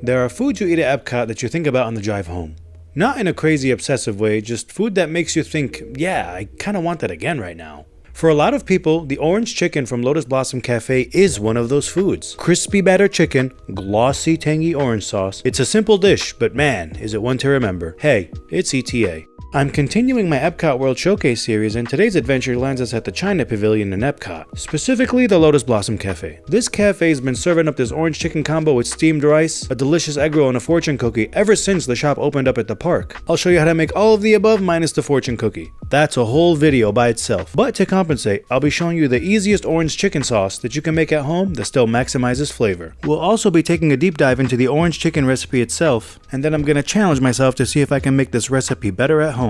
There are foods you eat at Epcot that you think about on the drive home. Not in a crazy obsessive way, just food that makes you think, yeah, I kinda want that again right now. For a lot of people, the orange chicken from Lotus Blossom Cafe is one of those foods. Crispy batter chicken, glossy tangy orange sauce. It's a simple dish, but man, is it one to remember. Hey, it's ETA. I'm continuing my Epcot World Showcase series, and today's adventure lands us at the China Pavilion in Epcot, specifically the Lotus Blossom Cafe. This cafe's been serving up this orange chicken combo with steamed rice, a delicious egg roll, and a fortune cookie ever since the shop opened up at the park. I'll show you how to make all of the above minus the fortune cookie. That's a whole video by itself. But to compensate, I'll be showing you the easiest orange chicken sauce that you can make at home that still maximizes flavor. We'll also be taking a deep dive into the orange chicken recipe itself, and then I'm gonna challenge myself to see if I can make this recipe better at home.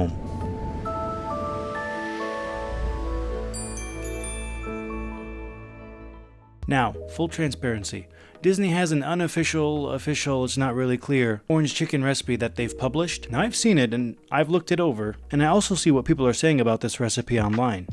Now, full transparency. Disney has an unofficial, it's not really clear, orange chicken recipe that they've published. Now I've seen it and I've looked it over, and I also see what people are saying about this recipe online.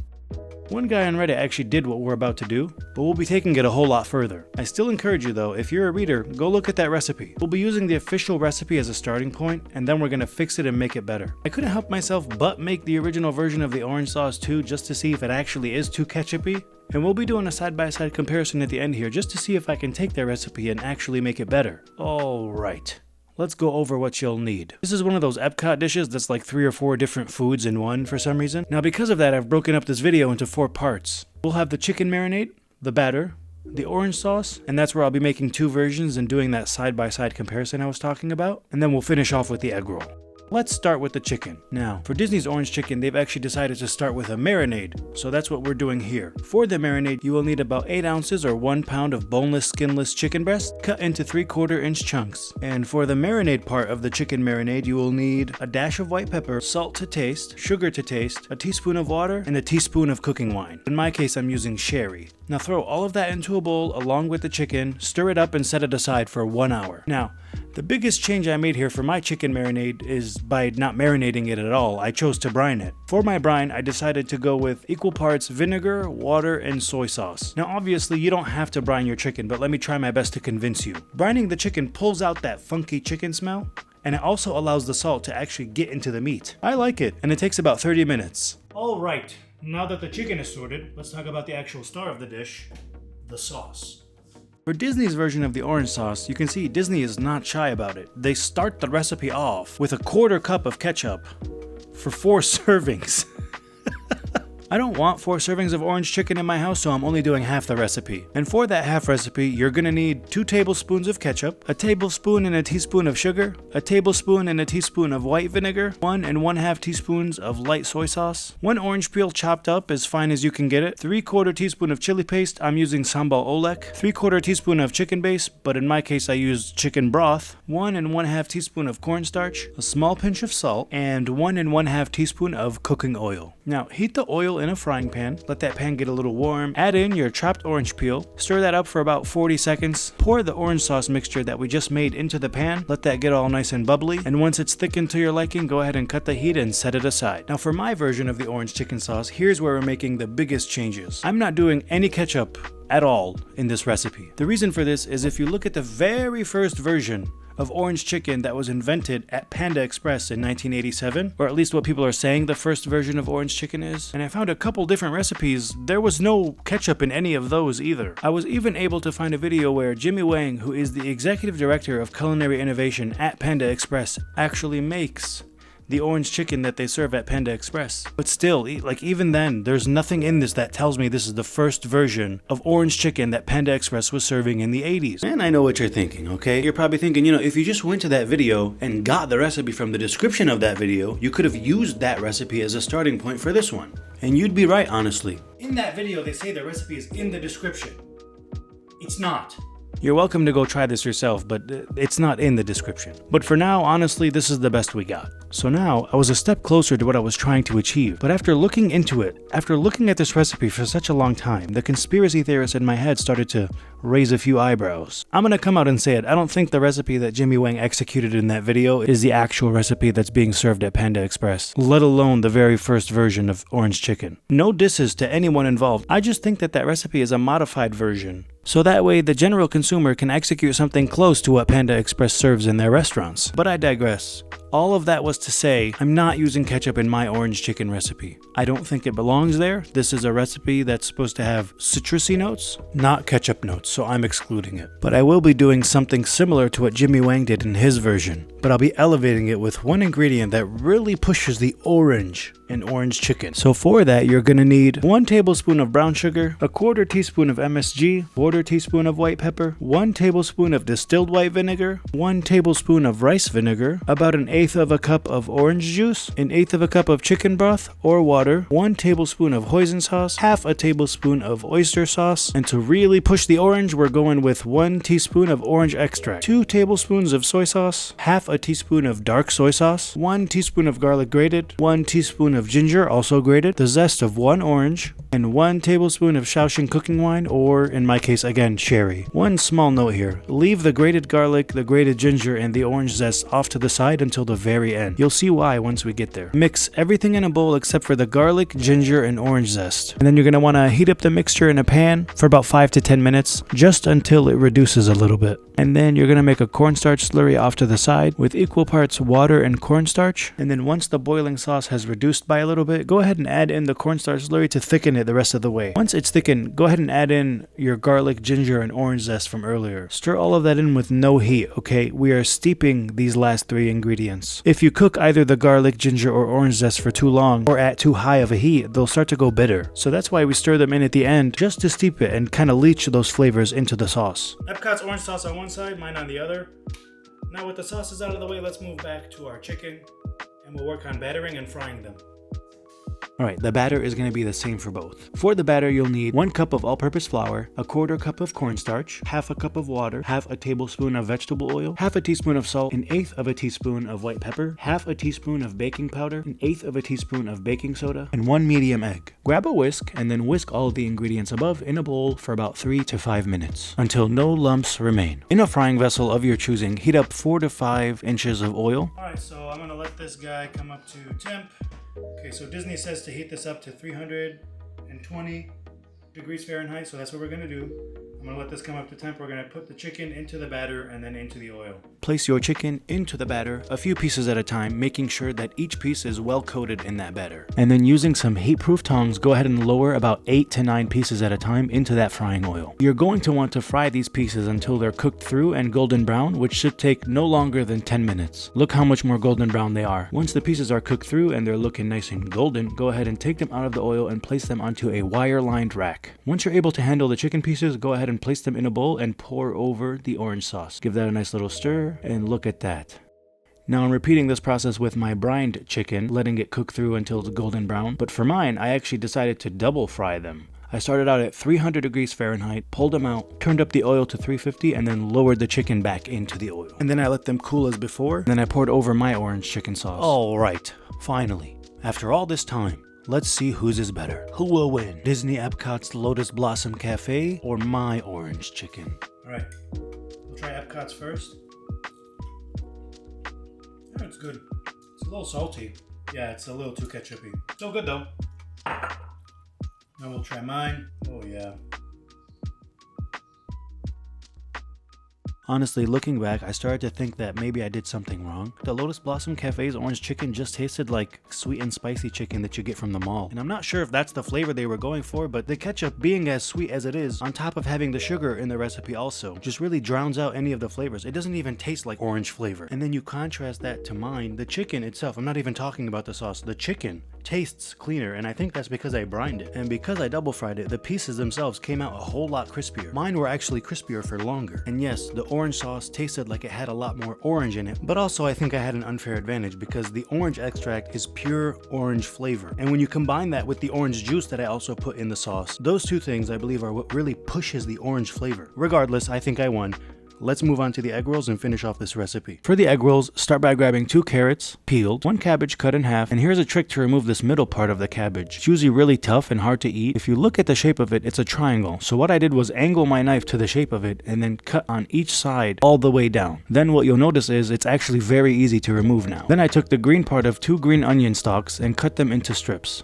One guy on Reddit actually did what we're about to do, but we'll be taking it a whole lot further. I still encourage you though, if you're a reader, go look at that recipe. We'll be using the official recipe as a starting point, and then we're gonna fix it and make it better. I couldn't help myself but make the original version of the orange sauce too, just to see if it actually is too ketchupy. And we'll be doing a side-by-side comparison at the end here, just to see if I can take their recipe and actually make it better. Alright. Let's go over what you'll need. This is one of those Epcot dishes that's like 3 or 4 different foods in one for some reason. Now because of that, I've broken up this video into 4 parts. We'll have the chicken marinade, the batter, the orange sauce, and that's where I'll be making 2 versions and doing that side-by-side comparison I was talking about. And then we'll finish off with the egg roll. Let's start with the chicken. Now, for Disney's orange chicken, they've actually decided to start with a marinade, so that's what we're doing here. For the marinade, you will need about 8 ounces or 1 pound of boneless, skinless chicken breast, cut into 3/4 inch chunks. And for the marinade part of the chicken marinade, you will need a dash of white pepper, salt to taste, sugar to taste, a teaspoon of water, and a teaspoon of cooking wine. In my case, I'm using sherry. Now throw all of that into a bowl along with the chicken, stir it up and set it aside for 1 hour. Now, the biggest change I made here for my chicken marinade is by not marinating it at all. I chose to brine it. For my brine, I decided to go with equal parts vinegar, water, and soy sauce. Now obviously you don't have to brine your chicken, but let me try my best to convince you. Brining the chicken pulls out that funky chicken smell, and it also allows the salt to actually get into the meat. I like it, and it takes about 30 minutes. Alright, now that the chicken is sorted, let's talk about the actual star of the dish, the sauce. For Disney's version of the orange sauce, you can see Disney is not shy about it. They start the recipe off with a 1/4 cup of ketchup for 4 servings. I don't want 4 servings of orange chicken in my house, so I'm only doing half the recipe. And for that half recipe, you're gonna need 2 tablespoons of ketchup, a tablespoon and a teaspoon of sugar, a tablespoon and a teaspoon of white vinegar, 1 1/2 teaspoons of light soy sauce, 1 orange peel chopped up as fine as you can get it, 3/4 teaspoon of chili paste, I'm using sambal oelek, 3/4 teaspoon of chicken base, but in my case I used chicken broth, 1 1/2 teaspoon of cornstarch, a small pinch of salt, and 1 1/2 teaspoon of cooking oil. Now heat the oil in a frying pan, let that pan get a little warm, add in your chopped orange peel, stir that up for about 40 seconds, pour the orange sauce mixture that we just made into the pan, let that get all nice and bubbly, and once it's thickened to your liking, go ahead and cut the heat and set it aside. Now for my version of the orange chicken sauce, here's where we're making the biggest changes. I'm not doing any ketchup at all in this recipe. The reason for this is if you look at the very first version of orange chicken that was invented at Panda Express in 1987, or at least what people are saying the first version of orange chicken is, and I found a couple different recipes, there was no ketchup in any of those either. I was even able to find a video where Jimmy Wang, who is the executive director of culinary innovation at Panda Express, actually makes the orange chicken that they serve at Panda Express. But still, like even then, there's nothing in this that tells me this is the first version of orange chicken that Panda Express was serving in the 80s. And I know what you're thinking, okay? You're probably thinking, if you just went to that video and got the recipe from the description of that video, you could have used that recipe as a starting point for this one. And you'd be right, honestly. In that video, they say the recipe is in the description. It's not. You're welcome to go try this yourself, but it's not in the description. But for now, honestly, this is the best we got. So now, I was a step closer to what I was trying to achieve. But after looking into it, after looking at this recipe for such a long time, the conspiracy theorists in my head started to raise a few eyebrows. I'm gonna come out and say it, I don't think the recipe that Jimmy Wang executed in that video is the actual recipe that's being served at Panda Express, let alone the very first version of orange chicken. No disses to anyone involved, I just think that that recipe is a modified version. So that way the general consumer can execute something close to what Panda Express serves in their restaurants. But I digress. All of that was to say, I'm not using ketchup in my orange chicken recipe. I don't think it belongs there. This is a recipe that's supposed to have citrusy notes, not ketchup notes, so I'm excluding it. But I will be doing something similar to what Jimmy Wang did in his version, but I'll be elevating it with one ingredient that really pushes the orange in orange chicken. So for that, you're gonna need 1 tablespoon of brown sugar, 1/4 teaspoon of MSG, 1/4 teaspoon of white pepper, 1 tablespoon of distilled white vinegar, 1 tablespoon of rice vinegar, about 1/8 of a cup of orange juice, 1/8 of a cup of chicken broth or water, 1 tablespoon of hoisin sauce, 1/2 tablespoon of oyster sauce, and to really push the orange, we're going with 1 teaspoon of orange extract, 2 tablespoons of soy sauce, 1/2 teaspoon of dark soy sauce, 1 teaspoon of garlic grated, 1 teaspoon of ginger also grated, the zest of 1 orange, and 1 tablespoon of Shaoxing cooking wine, or in my case again, sherry. One small note here, leave the grated garlic, the grated ginger, and the orange zest off to the side until the very end. You'll see why once we get there. Mix everything in a bowl except for the garlic, ginger, and orange zest. And then you're going to want to heat up the mixture in a pan for about 5 to 10 minutes, just until it reduces a little bit. And then you're going to make a cornstarch slurry off to the side with equal parts water and cornstarch. And then once the boiling sauce has reduced by a little bit, go ahead and add in the cornstarch slurry to thicken it the rest of the way. Once it's thickened, go ahead and add in your garlic, ginger, and orange zest from earlier. Stir all of that in with no heat, okay? We are steeping these last 3 ingredients. If you cook either the garlic, ginger, or orange zest for too long or at too high of a heat, they'll start to go bitter. So that's why we stir them in at the end, just to steep it and kind of leach those flavors into the sauce. Epcot's orange sauce on one side, mine on the other. Now with the sauces out of the way, let's move back to our chicken and we'll work on battering and frying them. Alright, the batter is going to be the same for both. For the batter, you'll need 1 cup of all-purpose flour, 1/4 cup of cornstarch, 1/2 cup of water, 1/2 tablespoon of vegetable oil, 1/2 teaspoon of salt, 1/8 teaspoon of white pepper, 1/2 teaspoon of baking powder, 1/8 teaspoon of baking soda, and 1 medium egg. Grab a whisk and then whisk all of the ingredients above in a bowl for about 3 to 5 minutes until no lumps remain. In a frying vessel of your choosing, heat up 4 to 5 inches of oil. Alright, so I'm going to let this guy come up to temp. Okay, so Disney says to heat this up to 320 degrees Fahrenheit, so that's what we're going to do. I'm going to let this come up to temp. We're going to put the chicken into the batter and then into the oil. Place your chicken into the batter a few pieces at a time, making sure that each piece is well coated in that batter. And then using some heat-proof tongs, go ahead and lower about 8 to 9 pieces at a time into that frying oil. You're going to want to fry these pieces until they're cooked through and golden brown, which should take no longer than 10 minutes. Look how much more golden brown they are. Once the pieces are cooked through and they're looking nice and golden, go ahead and take them out of the oil and place them onto a wire-lined rack. Once you're able to handle the chicken pieces, go ahead and place them in a bowl and pour over the orange sauce. Give that a nice little stir, and look at that. Now I'm repeating this process with my brined chicken, letting it cook through until it's golden brown, but for mine, I actually decided to double fry them. I started out at 300 degrees Fahrenheit, pulled them out, turned up the oil to 350, and then lowered the chicken back into the oil. And then I let them cool as before, and then I poured over my orange chicken sauce. Alright, finally, after all this time, let's see whose is better. Who will win? Disney Epcot's Lotus Blossom Cafe or my orange chicken? Alright, we'll try Epcot's first. Oh, it's good. It's a little salty. Yeah, it's a little too ketchupy. Still good though. Now we'll try mine. Oh yeah. Honestly, looking back, I started to think that maybe I did something wrong. The Lotus Blossom Cafe's orange chicken just tasted like sweet and spicy chicken that you get from the mall. And I'm not sure if that's the flavor they were going for, but the ketchup being as sweet as it is, on top of having the sugar in the recipe also, just really drowns out any of the flavors. It doesn't even taste like orange flavor. And then you contrast that to mine, the chicken itself, I'm not even talking about the sauce, the chicken tastes cleaner, and I think that's because I brined it. And because I double fried it, the pieces themselves came out a whole lot crispier. Mine were actually crispier for longer. And yes, the orange sauce tasted like it had a lot more orange in it, but also I think I had an unfair advantage because the orange extract is pure orange flavor. And when you combine that with the orange juice that I also put in the sauce, those two things I believe are what really pushes the orange flavor. Regardless, I think I won. let's move on to the egg rolls and finish off this recipe. For the egg rolls, start by grabbing 2 carrots, peeled, 1 cabbage cut in half, and here's a trick to remove this middle part of the cabbage. It's usually really tough and hard to eat. If you look at the shape of it, it's a triangle. So what I did was angle my knife to the shape of it and then cut on each side all the way down. Then what you'll notice is it's actually very easy to remove now. Then I took the green part of 2 green onion stalks and cut them into strips.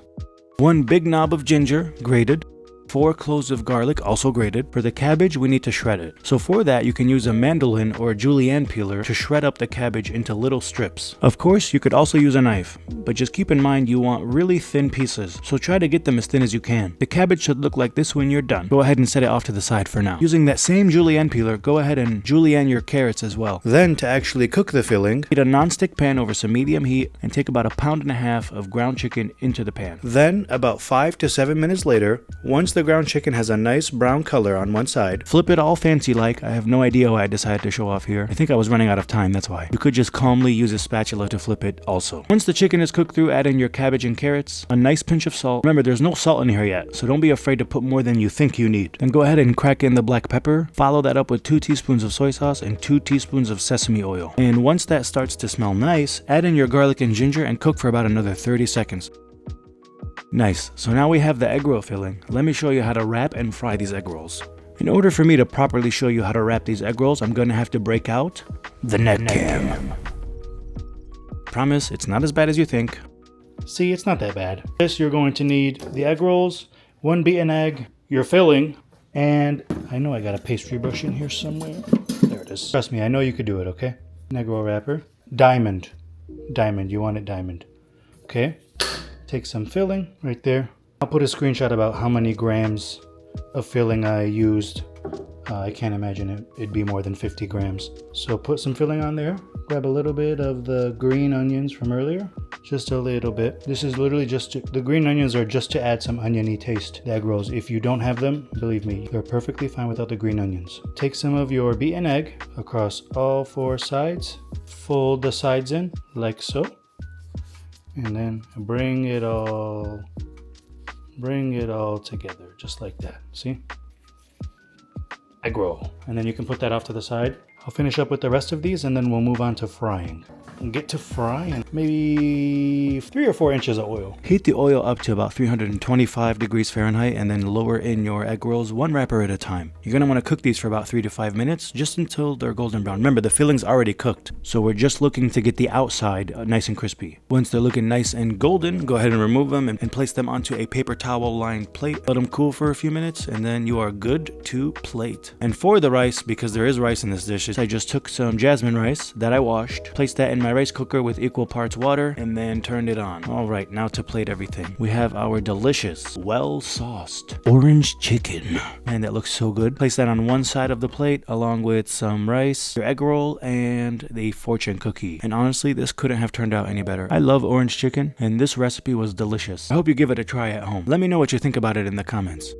1 big knob of ginger, grated. 4 cloves of garlic, also grated. For the cabbage, we need to shred it. So for that, you can use a mandolin or a julienne peeler to shred up the cabbage into little strips. Of course, you could also use a knife, but just keep in mind you want really thin pieces, so try to get them as thin as you can. The cabbage should look like this when you're done. Go ahead and set it off to the side for now. Using that same julienne peeler, go ahead and julienne your carrots as well. Then, to actually cook the filling, heat a non-stick pan over some medium heat and take about 1.5 pounds of ground chicken into the pan. Then, about 5 to 7 minutes later, once the ground chicken has a nice brown color on one side, flip it all fancy like. I have no idea why I decided to show off here. I think I was running out of time, that's why. You could just calmly use a spatula to flip it also. Once the chicken is cooked through, add in your cabbage and carrots, a nice pinch of salt. Remember, there's no salt in here yet, so don't be afraid to put more than you think you need. Then go ahead and crack in the black pepper. Follow that up with 2 teaspoons of soy sauce and 2 teaspoons of sesame oil. And once that starts to smell nice, add in your garlic and ginger and cook for about another 30 seconds. Nice, so now we have the egg roll filling. Let me show you how to wrap and fry these egg rolls. In order for me to properly show you how to wrap these egg rolls, I'm gonna have to break out the neck cam. Promise, it's not as bad as you think. See, it's not that bad. This, you're going to need the egg rolls, 1 beaten egg, your filling, and I know I got a pastry brush in here somewhere. There it is. Trust me, I know you could do it, okay? An egg roll wrapper. Diamond. Diamond, you want it diamond. Okay. Take some filling right there. I'll put a screenshot about how many grams of filling I used. I can't imagine it'd be more than 50 grams. So put some filling on there. Grab a little bit of the green onions from earlier. Just a little bit. This is literally the green onions are just to add some oniony taste to the egg rolls. If you don't have them, believe me, they're perfectly fine without the green onions. Take some of your beaten egg across all 4 sides. Fold the sides in like so. And then bring it all together, just like that. See? Egg roll. And then you can put that off to the side. I'll finish up with the rest of these and then we'll move on to frying. Get to fry in maybe 3 or 4 inches of oil. Heat the oil up to about 325 degrees Fahrenheit and then lower in your egg rolls 1 wrapper at a time. You're going to want to cook these for about 3 to 5 minutes, just until they're golden brown. Remember, the filling's already cooked, so we're just looking to get the outside nice and crispy. Once they're looking nice and golden, go ahead and remove them and place them onto a paper towel lined plate. Let them cool for a few minutes and then you are good to plate. And for the rice, because there is rice in this dish, I just took some jasmine rice that I washed, placed that in my rice cooker with equal parts water, and then turned it on. Alright, now to plate everything. We have our delicious, well-sauced orange chicken. Man, that looks so good. Place that on one side of the plate, along with some rice, your egg roll, and the fortune cookie. And honestly, this couldn't have turned out any better. I love orange chicken, and this recipe was delicious. I hope you give it a try at home. Let me know what you think about it in the comments.